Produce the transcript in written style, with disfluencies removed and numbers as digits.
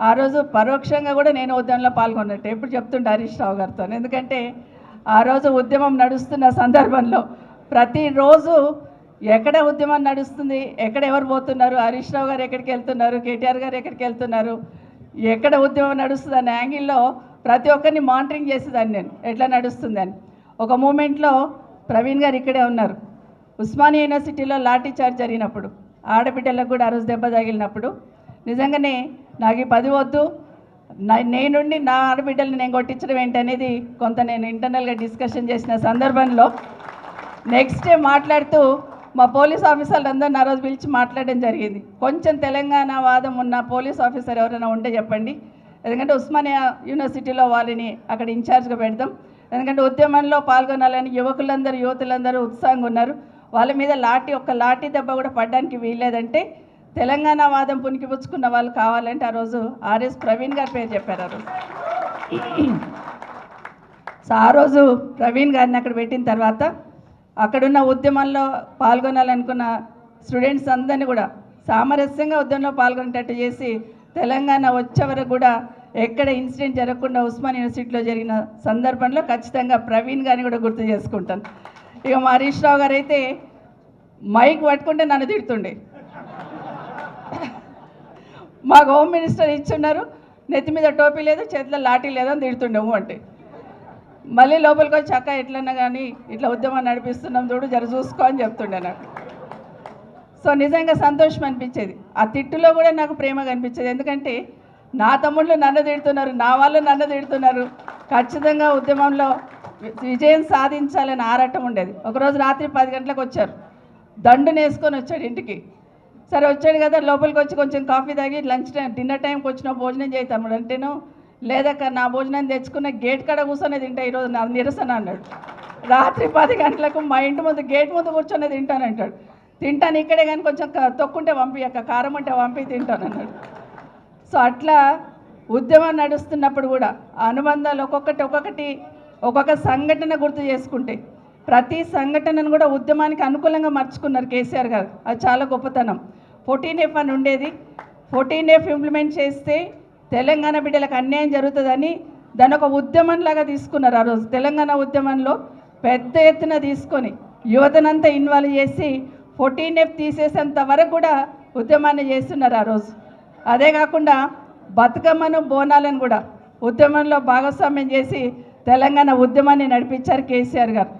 ఆ రోజు పరోక్షంగా కూడా నేను ఉద్యమంలో పాల్గొన్నట్టు ఎప్పుడు చెప్తుంటే హరీష్ రావు గారితో. ఎందుకంటే ఆ రోజు ఉద్యమం నడుస్తున్న సందర్భంలో ప్రతిరోజు ఎక్కడ ఉద్యమం నడుస్తుంది, ఎక్కడ ఎవరు పోతున్నారు, హరీష్ రావు గారు ఎక్కడికి వెళ్తున్నారు, కేటీఆర్ గారు ఎక్కడికి వెళ్తున్నారు, ఎక్కడ ఉద్యమం నడుస్తుంది అనే యాంగిల్లో ప్రతి ఒక్కరిని మానిటరింగ్ చేసేదాన్ని నేను, ఎట్లా నడుస్తుందని. ఒక మూమెంట్లో ప్రవీణ్ గారు ఇక్కడే ఉన్నారు. ఉస్మానియా యూనివర్సిటీలో లాఠీ చార్జ్ జరిగినప్పుడు, ఆడబిడ్డలకు కూడా ఆ రోజు దెబ్బ తగిలినప్పుడు నిజంగానే నాకు ఈ 10 వద్దు, నేనుండి నా ఆడబిడ్డల్ని నేను కొట్టించడం ఏంటనేది కొంత నేను ఇంటర్నల్గా డిస్కషన్ చేసిన సందర్భంలో నెక్స్ట్ డే మాట్లాడుతూ మా పోలీస్ ఆఫీసర్లందరినీ ఆ రోజు పిలిచి మాట్లాడడం జరిగింది. కొంచెం తెలంగాణ వాదం ఉన్న పోలీస్ ఆఫీసర్ ఎవరైనా ఉంటే చెప్పండి, ఎందుకంటే ఉస్మానియా యూనివర్సిటీలో వాళ్ళని అక్కడ ఇన్ఛార్జ్గా పెడతాం. ఎందుకంటే ఉద్యమంలో పాల్గొనాలని యువతులందరూ ఉత్సాహంగా ఉన్నారు. వాళ్ళ మీద ఒక్క లాఠీ దెబ్బ కూడా పడడానికి వీల్లేదంటే తెలంగాణ వాదం పుణికిపుచ్చుకున్న వాళ్ళు కావాలంటే ఆ రోజు ఆర్ఎస్ ప్రవీణ్ గారి పేరు చెప్పారు. ఆ రోజు సో ఆ రోజు ప్రవీణ్ గారిని అక్కడ పెట్టిన తర్వాత అక్కడున్న ఉద్యమంలో పాల్గొనాలనుకున్న స్టూడెంట్స్ అందరినీ కూడా సామరస్యంగా ఉద్యమంలో పాల్గొనేటట్టు చేసి తెలంగాణ వచ్చే వరకు కూడా ఎక్కడ ఇన్సిడెంట్ జరగకుండా ఉస్మాన్ యూనివర్సిటీలో జరిగిన సందర్భంలో ఖచ్చితంగా ప్రవీణ్ గారిని కూడా గుర్తు చేసుకుంటాను. ఇక మా హరీష్ రావు గారు అయితే మైక్ పట్టుకుంటే నన్ను తిడుతుండే. మాకు హోమ్ మినిస్టర్ ఇచ్చున్నారు, నెత్తి మీద టోపీ లేదు, చేతిలో లాఠీ లేదని తిడుతుండేము అంటే మళ్ళీ లోపలికి వచ్చి అక్క ఎట్లన్నా కానీ ఇట్లా ఉద్యమం నడిపిస్తున్నాం చూడు, జర చూసుకో అని చెప్తుండే నాకు. సో నిజంగా సంతోషం అనిపించేది. ఆ తిట్టులో కూడా నాకు ప్రేమగా అనిపించేది. ఎందుకంటే నా తమ్ముళ్ళు నన్ను తిడుతున్నారు, నా వాళ్ళు నన్ను తిడుతున్నారు, ఖచ్చితంగా ఉద్యమంలో విజయం సాధించాలని ఆరాటం ఉండేది. ఒకరోజు రాత్రి 10 గంటలకు వచ్చారు, దండుని వేసుకొని వచ్చాడు ఇంటికి. సరే వచ్చాడు కదా, లోపలికి వచ్చి కొంచెం కాఫీ తాగి డిన్నర్ టైంకి వచ్చిన భోజనం చేయి తమ్ముడు అంటేను, లేదక్క నా భోజనం తెచ్చుకున్న గేట్ కాడ కూర్చొని తింటా ఈరోజు నా నిరసన అన్నాడు. రాత్రి 10 గంటలకు మా ఇంటి ముందు గేట్ ముందు కూర్చొని తింటానంటాడు. తింటాను ఇక్కడే కానీ కొంచెం తొక్కుంటే పంపి అక్క, కారం ఉంటే పంపి తింటాను అన్నాడు. సో అట్లా ఉద్యమం నడుస్తున్నప్పుడు కూడా ఆ అనుబంధాలు ఒక్కొక్క సంఘటన గుర్తు చేసుకుంటే ప్రతి సంఘటనను కూడా ఉద్యమానికి అనుకూలంగా మార్చుకున్నారు కేసీఆర్ గారు. అది చాలా గొప్పతనం. 14F అని ఉండేది, 14F ఇంప్లిమెంట్ చేస్తే తెలంగాణ బిడ్డలకు అన్యాయం జరుగుతుందని దాని ఒక ఉద్యమంలాగా తీసుకున్నారు. ఆ రోజు తెలంగాణ ఉద్యమంలో పెద్ద ఎత్తున తీసుకొని యువతనంతా ఇన్వాల్వ్ చేసి 14F తీసేసేంత వరకు కూడా ఉద్యమాన్ని చేస్తున్నారు ఆ రోజు. అదే కాకుండా బతుకమ్మను బోనాలను కూడా ఉద్యమంలో భాగస్వామ్యం చేసి తెలంగాణ ఉద్యమాన్ని నడిపించారు కేసీఆర్ గారు.